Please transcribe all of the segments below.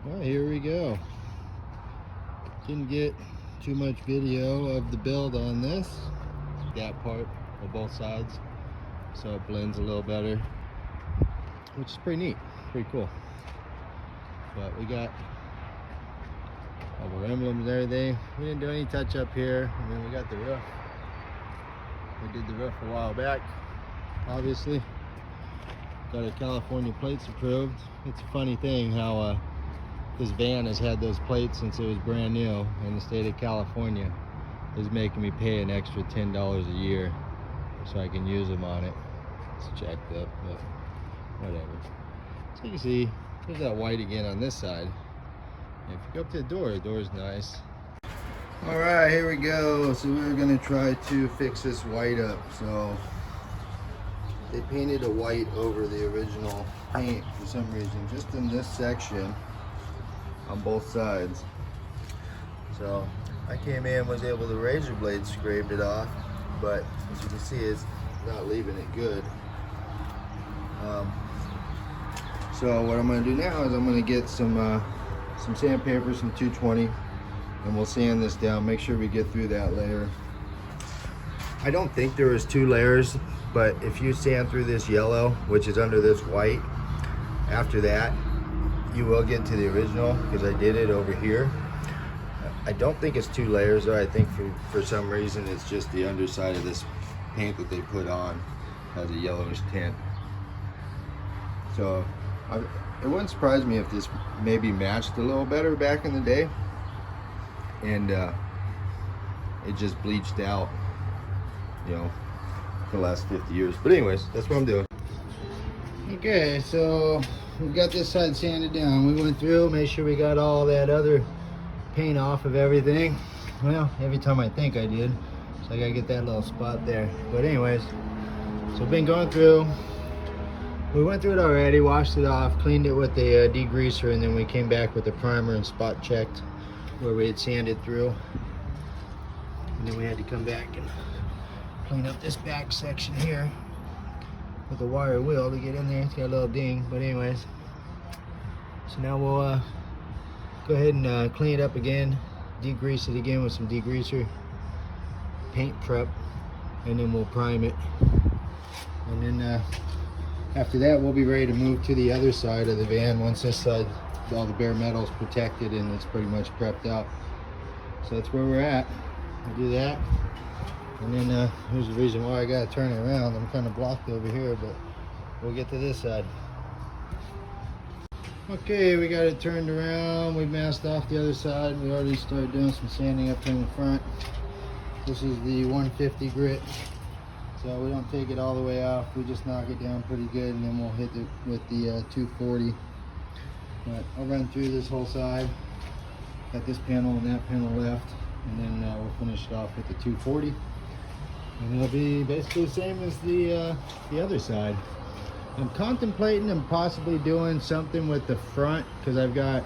Well, here we go. Didn't get too much video of the build on this, that part of both sides, so it blends a little better, which is pretty neat, pretty cool. But we got all the emblems and everything. We didn't do any touch up here. I mean, we got the roof. We did the roof a while back, obviously. Got our California plates approved. It's a funny thing how this van has had those plates since it was brand new, and the state of California is making me pay an extra $10 a year so I can use them on it. It's jacked up, but whatever. So you can see there's that white again on this side. And if you go up to the door's nice. All right, here we go. So we're gonna try to fix this white up. So they painted a white over the original paint for some reason, just in this section on both sides. So I came in, was able to razor blade scraped it off, but as you can see, it's not leaving it good. So what I'm going to do now is I'm going to get some sandpaper, some 220, and we'll sand this down. Make sure we get through that layer. I don't think there is 2 layers, but if you sand through this yellow, which is under this white, after that you will get to the original, because I did it over here. I don't think it's 2 layers though. I think for some reason it's just the underside of this paint that they put on has a yellowish tint. So it wouldn't surprise me if this maybe matched a little better back in the day, and it just bleached out, you know, for the last 50 years. But anyways, that's what I'm doing. Okay, so we've got this side sanded down. We went through, made sure we got all that other paint off of everything. Well, every time I think I did, so I gotta get that little spot there. But anyways, so I've been going through. We went through it already, washed it off, cleaned it with a degreaser, and then we came back with the primer and spot checked where we had sanded through. And then we had to come back and clean up this back section here with a wire wheel to get in there. It's got a little ding, but anyways. So now we'll go ahead and clean it up again, degrease it again with some degreaser, paint prep, and then we'll prime it. And then after that, we'll be ready to move to the other side of the van once this side, all the bare metal is protected and it's pretty much prepped out. So that's where we're at. We'll do that. And then here's the reason why I gotta turn it around. I'm kind of blocked over here, but we'll get to this side. Okay, we got it turned around. We masked off the other side. We already started doing some sanding up in the front. This is the 150 grit. So we don't take it all the way off. We just knock it down pretty good, and then we'll hit it with the 240. But I'll run through this whole side. Got this panel and that panel left. And then we'll finish it off with the 240. And it'll be basically the same as the other side. I'm contemplating and possibly doing something with the front, because I've got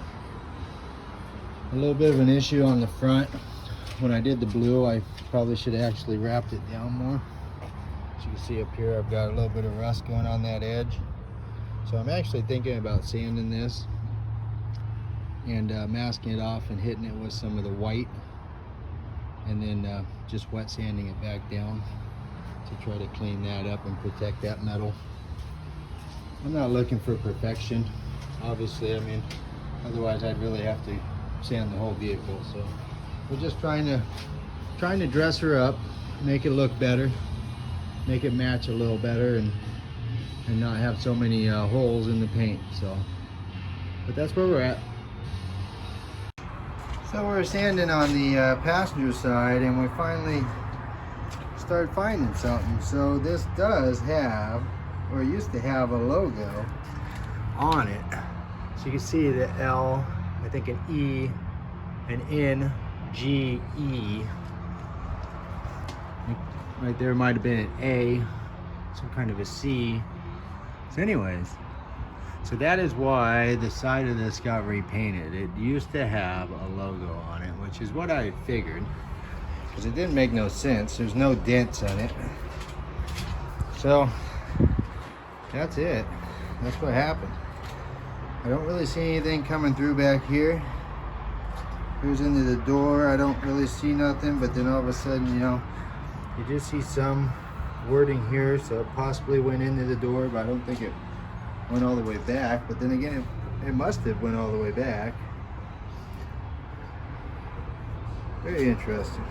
a little bit of an issue on the front. When I did the blue, I probably should have actually wrapped it down more. As you can see up here, I've got a little bit of rust going on that edge. So I'm actually thinking about sanding this and masking it off and hitting it with some of the white, and then just wet sanding it back down to try to clean that up and protect that metal. I'm not looking for perfection, obviously. I mean, otherwise I'd really have to sand the whole vehicle. So we're just trying to dress her up, make it look better, make it match a little better, and not have so many holes in the paint. So, but that's where we're at. So we're sanding on the passenger side, and we finally started finding something. So this does have, or it used to have, a logo on it. So you can see the L, I think an E, an N, G, E. Right there might have been an A, some kind of a C. So anyways, so that is why the side of this got repainted. It used to have a logo on it, which is what I figured, because it didn't make no sense. There's no dents on it. So that's it. That's what happened. I don't really see anything coming through back here. Here's into the door. I don't really see nothing, but then all of a sudden, you know, you just see some wording here, so it possibly went into the door, but I don't think it went all the way back. But then again, it must have went all the way back. Very interesting.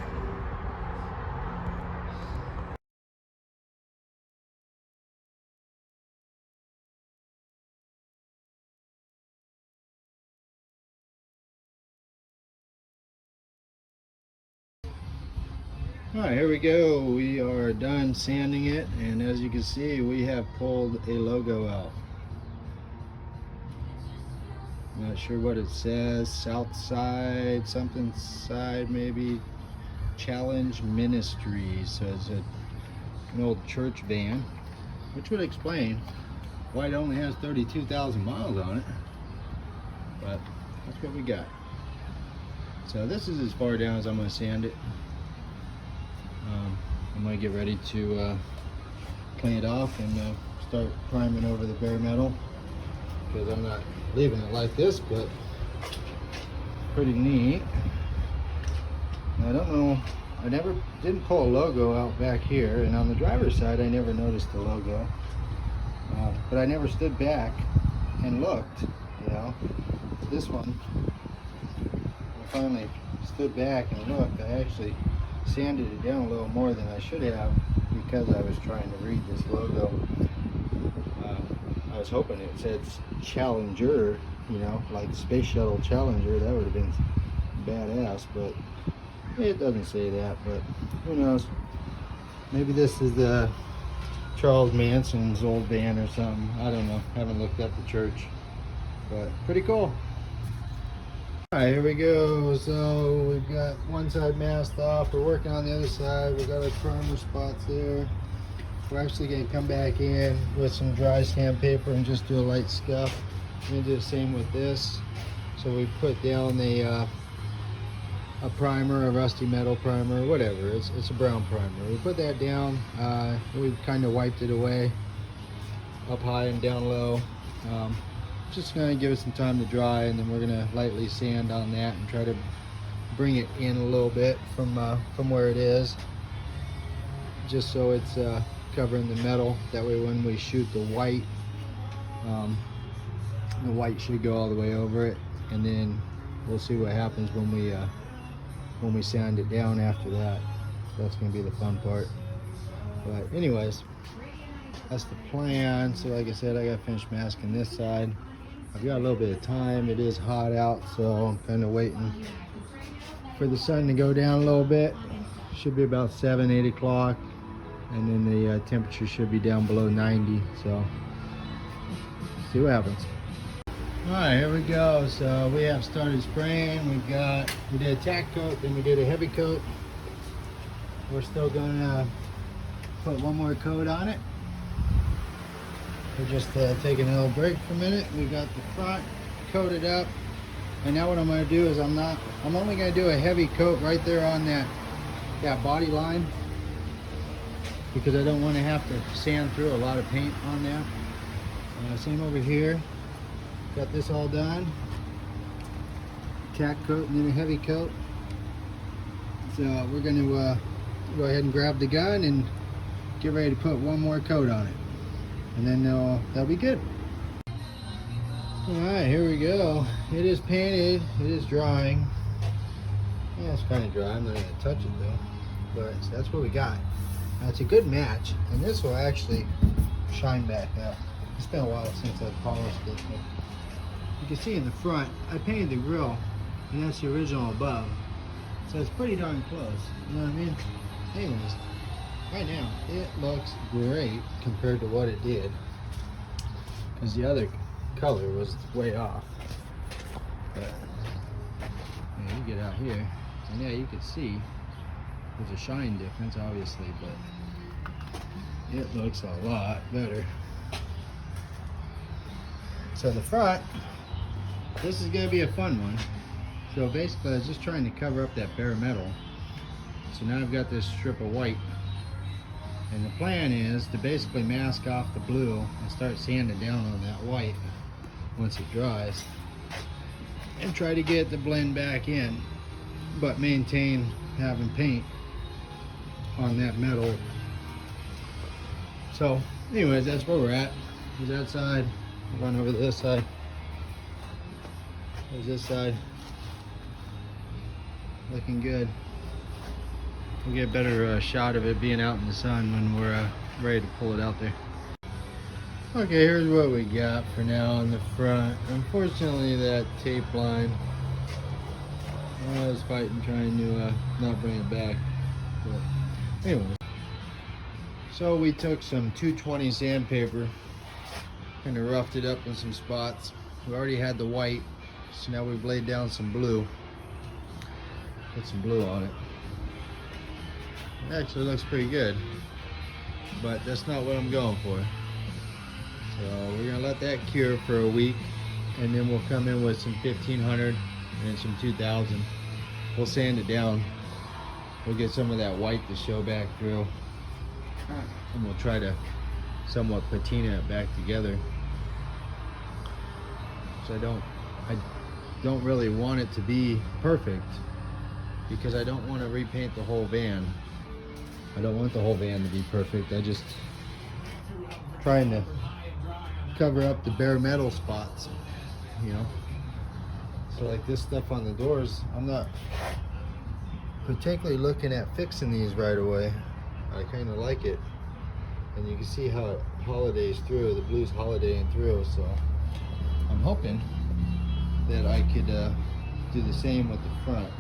Alright, here we go. We are done sanding it, and as you can see, we have pulled a logo out. I'm not sure what it says. South side, something side, maybe. Challenge Ministries. So it's an old church van, which would explain why it only has 32,000 miles on it. But that's what we got. So this is as far down as I'm going to sand it. I'm going to get ready to clean it off and start priming over the bare metal, because I'm not leaving it like this, but pretty neat. I don't know, I didn't pull a logo out back here, and on the driver's side I never noticed the logo, but I never stood back and looked, you know. This one, I finally stood back and looked. I actually sanded it down a little more than I should have, because I was trying to read this logo. I was hoping it said Challenger, you know, like Space Shuttle Challenger. That would have been badass, but it doesn't say that. But who knows? Maybe this is the Charles Manson's old van or something. I don't know. Haven't looked up the church, but pretty cool. Alright, here we go. So we've got one side masked off. We're working on the other side. We got our primer spots there. We're actually going to come back in with some dry sandpaper and just do a light scuff. We're going to do the same with this. So we put down a primer, a rusty metal primer, whatever. It's a brown primer. We put that down. We've kind of wiped it away, up high and down low. Just going to give it some time to dry, and then we're going to lightly sand on that and try to bring it in a little bit from where it is, just so it's covering the metal. That way when we shoot the white should go all the way over it, and then we'll see what happens when we sand it down after that. That's going to be the fun part. But anyways, that's the plan. So like I said, I got to finish masking this side. I've got a little bit of time. It is hot out, so I'm kind of waiting for the sun to go down a little bit. Should be about 7, 8 o'clock, and then the temperature should be down below 90. So see what happens. All right, here we go. So we have started spraying. We did a tack coat, then we did a heavy coat. We're still going to put one more coat on it. We're just taking a little break for a minute. We got the front coated up, and now what I'm going to do is I'm only going to do a heavy coat right there on that body line, because I don't want to have to sand through a lot of paint on that. Same over here. Got this all done. Tack coat and then a heavy coat. So we're going to go ahead and grab the gun and get ready to put one more coat on it, and then that'll be good. Alright, here we go. It is painted. It is drying. Yeah, it's kind of dry. I'm not going to touch it though. But that's what we got. Now, it's a good match, and this will actually shine back up. It's been a while since I've polished it, but you can see in the front, I painted the grill, and that's the original above. So it's pretty darn close. You know what I mean? Anyways, right now, it looks great compared to what it did, because the other color was way off. But yeah, you get out here, and yeah, you can see there's a shine difference, obviously, but it looks a lot better. So the front, this is going to be a fun one. So basically, I was just trying to cover up that bare metal. So now I've got this strip of white, and the plan is to basically mask off the blue and start sanding down on that white. once it dries, and try to get the blend back in, but maintain having paint on that metal. So anyways, that's where we're at. There's that side. We'll run over to this side. There's this side. Looking good. We'll get a better shot of it being out in the sun when we're ready to pull it out there. Okay, here's what we got for now on the front. Unfortunately, that tape line, I was fighting trying to not bring it back. But anyway, so we took some 220 sandpaper, kind of roughed it up in some spots. We already had the white, so now we've laid down some blue. Put some blue on it. It actually looks pretty good, but that's not what I'm going for. So we're gonna let that cure for a week, and then we'll come in with some 1500 and some 2000. We'll sand it down. We'll get some of that white to show back through, and we'll try to somewhat patina it back together. So I don't really want it to be perfect, because I don't want to repaint the whole van. I don't want the whole van to be perfect. I just trying to cover up the bare metal spots, you know. So like this stuff on the doors, I'm not particularly looking at fixing these right away. I kind of like it, and you can see how it holidays through. The blue's holidaying through, so I'm hoping that I could do the same with the front.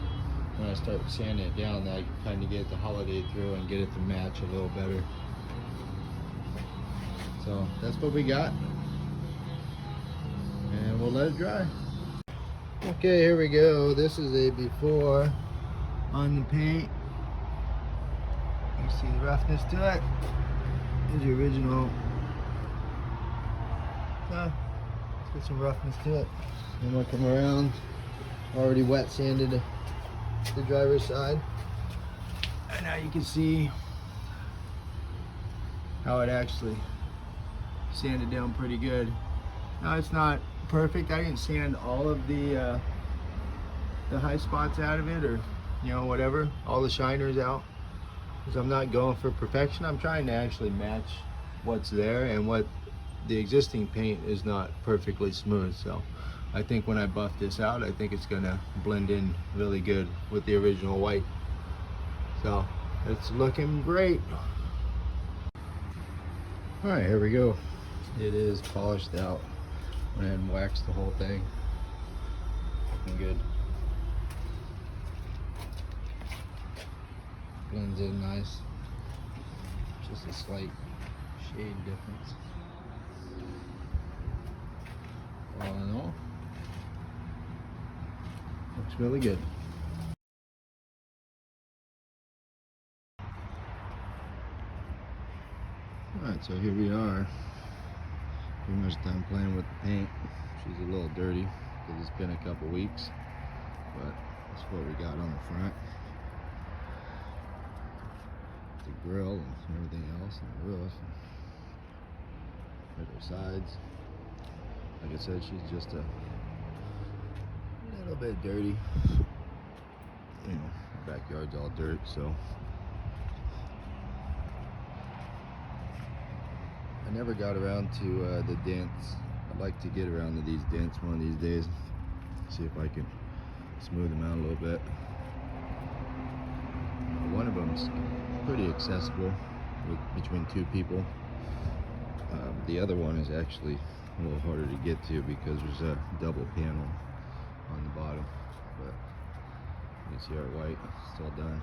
When I start sanding it down, I can kind of get the holiday through and get it to match a little better. So that's what we got, and we'll let it dry. Okay, here we go. This is a before on the paint. You see the roughness to it. Here's the original. Let's get some roughness to it. And we'll come around. Already wet sanded the driver's side, and now you can see how it actually sanded down pretty good. Now it's not perfect. I didn't sand all of the high spots out of it, or whatever, all the shiners out, because I'm not going for perfection. I'm trying to actually match what's there, and what the existing paint is not perfectly smooth. So I think when I buff this out, I think it's gonna blend in really good with the original white. So it's looking great. All right, here we go. It is polished out. Went ahead and waxed the whole thing. Looking good. Blends in nice. Just a slight shade difference. All in all, looks really good. Alright, so here we are. Pretty much done playing with the paint. She's a little dirty because it's been a couple weeks, but that's what we got on the front. The grill and everything else, and the roof, and her sides. Like I said, she's just a little bit dirty. The backyard's all dirt, so I never got around to the dents. I'd like to get around to these dents one of these days. See if I can smooth them out a little bit. One of them's pretty accessible between two people. The other one is actually a little harder to get to because there's a double panel on the bottom, but you can see our white still done.